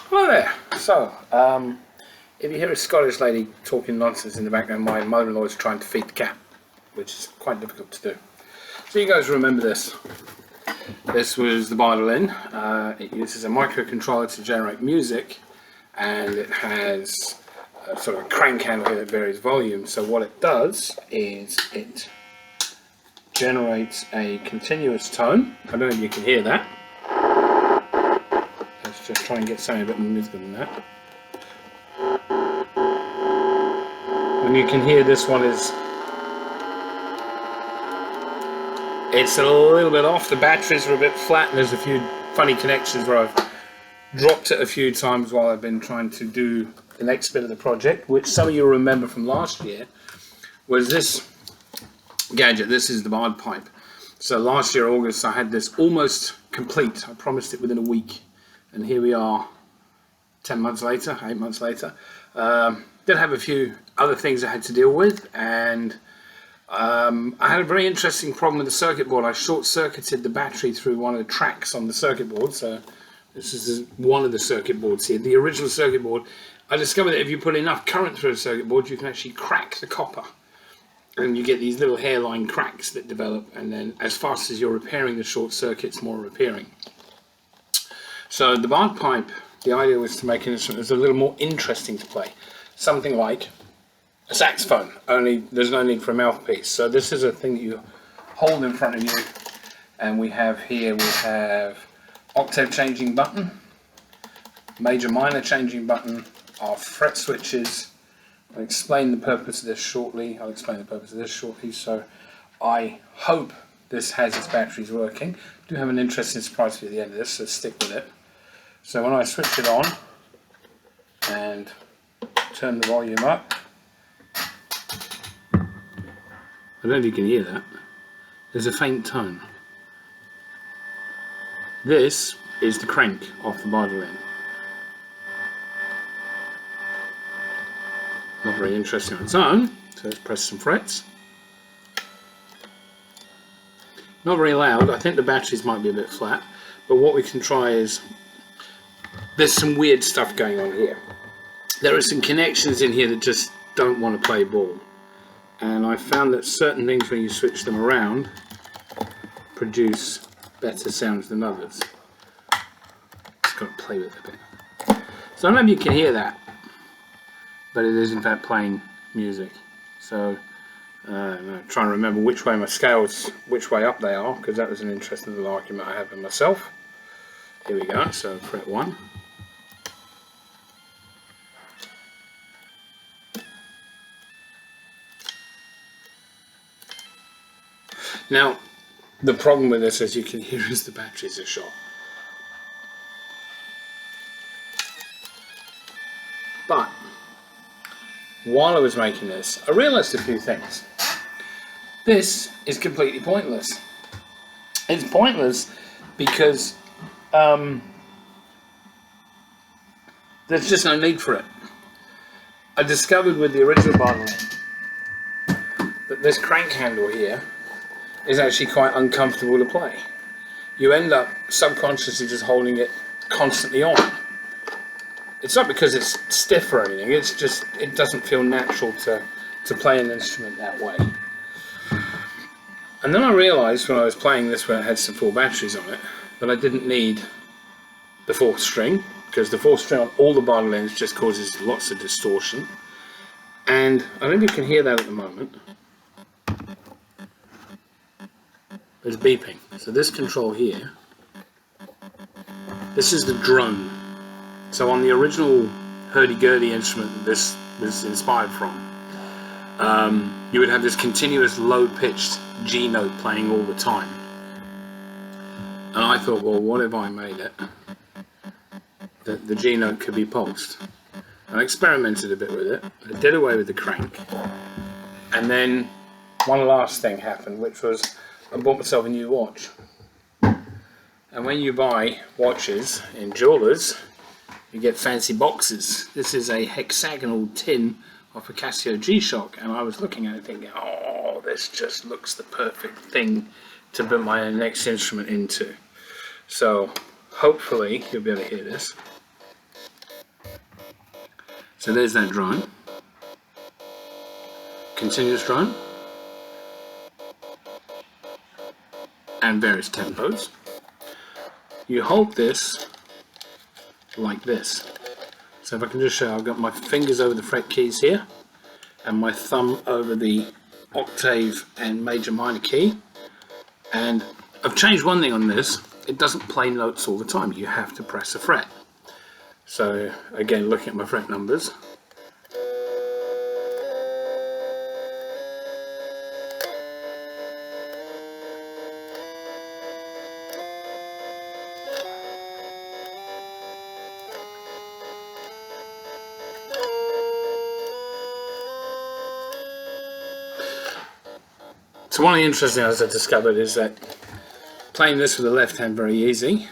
Hi there. So, if you hear a Scottish lady talking nonsense in the background, my mother-in-law is trying to feed the cat, which is quite difficult to do. So you guys remember this. This was the violin. It uses a microcontroller to generate music, and it has a sort of a crank handle here that varies volume. So what it does is it generates a continuous tone. I don't know if you can hear that. Let's just try and get something a bit more musical than that. And you can hear this one is, it's a little bit off, the batteries are a bit flat, and there's a few funny connections where I've dropped it a few times while I've been trying to do the next bit of the project, which some of you remember from last year was this gadget. This is the Bardpipe. So last year, August, I had this almost complete. I promised it within a week, and here we are 10 months later, 8 months later. Did have a few other things I had to deal with, and I had a very interesting problem with the circuit board. I short-circuited the battery through one of the tracks on the circuit board. So this is one of the circuit boards here. The original circuit board, I discovered that if you put enough current through a circuit board, you can actually crack the copper, and you get these little hairline cracks that develop, and then as fast as you're repairing the short circuits, more repairing. So the Bardpipe, the idea was to make an instrument that's a little more interesting to play. Something like a saxophone, only there's no need for a mouthpiece. So this is a thing that you hold in front of you, and we have here, we have octave changing button, major minor changing button, our fret switches. I'll explain the purpose of this shortly. So I hope this has its batteries working. I do have an interesting surprise for you at the end of this, so stick with it. So when I switch it on and turn the volume up, I don't know if you can hear that. There's a faint tone. This is the crank off the violin. Not very interesting on its own, so let's press some frets. Not very loud. I think the batteries might be a bit flat, but what we can try is, there's some weird stuff going on here. There are some connections in here that just don't want to play ball, and I found that certain things, when you switch them around, produce better sounds than others. Just got to play with it a bit. So I don't know if you can hear that, but it is in fact playing music. So I'm trying to remember which way my scales, which way up they are, because that was an interesting little argument I had with myself. Here we go, so fret 1. Now, the problem with this, as you can hear, is the batteries are shot. But while I was making this, I realized a few things. This is completely pointless. It's pointless because there's just no need for it. I discovered with the original violin that this crank handle here is actually quite uncomfortable to play. You end up subconsciously just holding it constantly on. It's not because it's stiff or anything, it's just, it doesn't feel natural to play an instrument that way. And then I realised when I was playing this, where it had some full batteries on it, that I didn't need the fourth string, because the fourth string on all the violins just causes lots of distortion. And I don't know if you can hear that at the moment. There's beeping. So this control here, this is the drone. So on the original hurdy-gurdy instrument that this was inspired from, you would have this continuous low-pitched G note playing all the time. And I thought, well, what if I made it that the G note could be pulsed? And I experimented a bit with it. I did away with the crank. And then one last thing happened, which was I bought myself a new watch. And when you buy watches in jewelers, you get fancy boxes. This is a hexagonal tin of a Casio G-Shock, and I was looking at it thinking, oh, this just looks the perfect thing to put my next instrument into. So hopefully you'll be able to hear this. So there's that drone, continuous drone, and various tempos. You hold this like this. So if I can just show you, I've got my fingers over the fret keys here and my thumb over the octave and major minor key, and I've changed one thing on this. It doesn't play notes all the time, you have to press a fret. So again, looking at my fret numbers, so one of the interesting things I discovered is that playing this with the left hand very easy,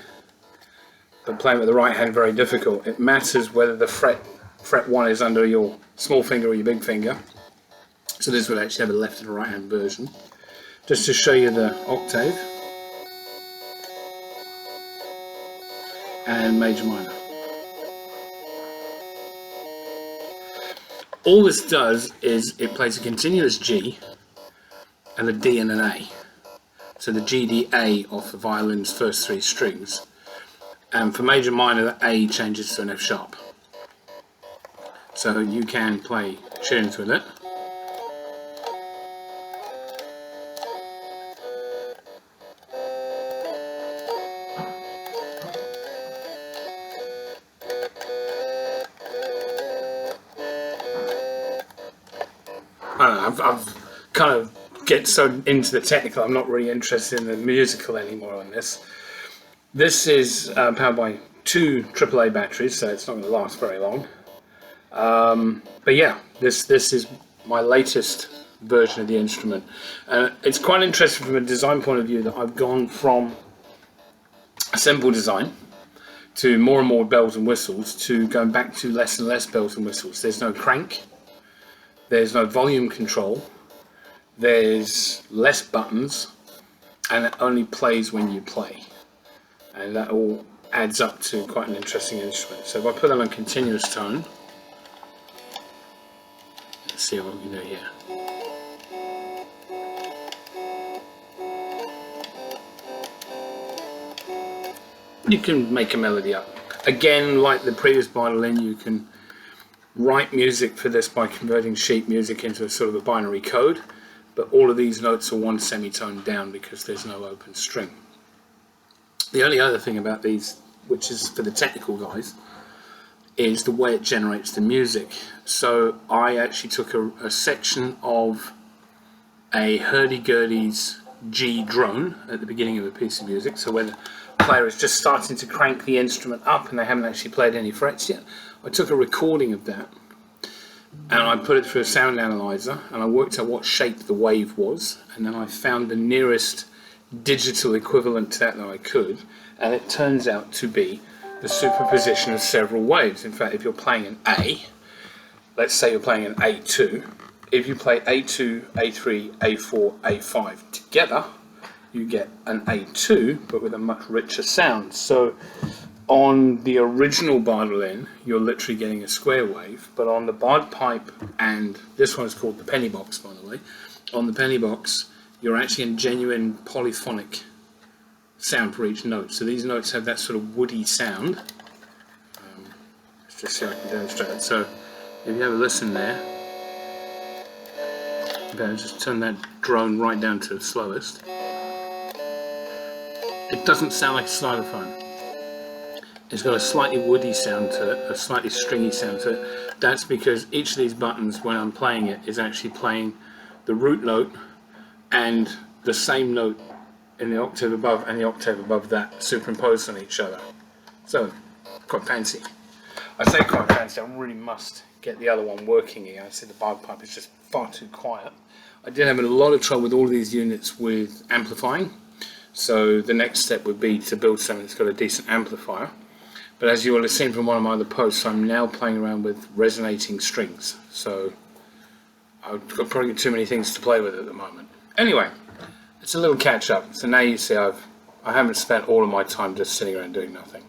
but playing with the right hand very difficult. It matters whether the fret 1 is under your small finger or your big finger. So this would actually have a left and a right hand version. Just to show you the octave and major minor. All this does is it plays a continuous G and a D and an A. So the G, D, A off the violin's first 3 strings. And for major minor, the A changes to an F sharp. So you can play tunes with it. I don't know, I've kind of get so into the technical, I'm not really interested in the musical anymore on this. This is powered by 2 AAA batteries, so it's not going to last very long. But yeah, this is my latest version of the instrument. It's quite interesting from a design point of view that I've gone from a simple design to more and more bells and whistles to going back to less and less bells and whistles. There's no crank, there's no volume control, there's less buttons, and it only plays when you play. And that all adds up to quite an interesting instrument. So if I put them on continuous tone, let's see what we can do here. You can make a melody up. Again, like the previous violin, you can write music for this by converting sheet music into a sort of a binary code, but all of these notes are 1 semitone down because there's no open string. The only other thing about these, which is for the technical guys, is the way it generates the music. So I actually took a section of a hurdy-gurdy's G drone at the beginning of a piece of music. So when the player is just starting to crank the instrument up and they haven't actually played any frets yet, I took a recording of that and I put it through a sound analyzer and I worked out what shape the wave was, and then I found the nearest digital equivalent to that I could, and it turns out to be the superposition of several waves. In fact, if you're playing an A, let's say you're playing an A2, if you play A2, A3, A4, A5 together, you get an A2 but with a much richer sound. So on the original Bardolin, you're literally getting a square wave, but on the Bardpipe, and this one is called the Pennybox, by the way, on the Pennybox, you're actually in genuine polyphonic sound for each note. So these notes have that sort of woody sound. Let's just see if I can demonstrate it. So if you have a listen there, okay, just turn that drone right down to the slowest. It doesn't sound like a xylophone. It's got a slightly woody sound to it, a slightly stringy sound to it. That's because each of these buttons, when I'm playing it, is actually playing the root note and the same note in the octave above and the octave above that superimposed on each other. So, quite fancy. I say quite fancy, I really must get the other one working here. I see the Bardpipe is just far too quiet. I did have a lot of trouble with all of these units with amplifying, so the next step would be to build something that's got a decent amplifier. But as you will have seen from one of my other posts, I'm now playing around with resonating strings, so I've got probably too many things to play with at the moment. Anyway, it's a little catch up. So now you see I haven't spent all of my time just sitting around doing nothing.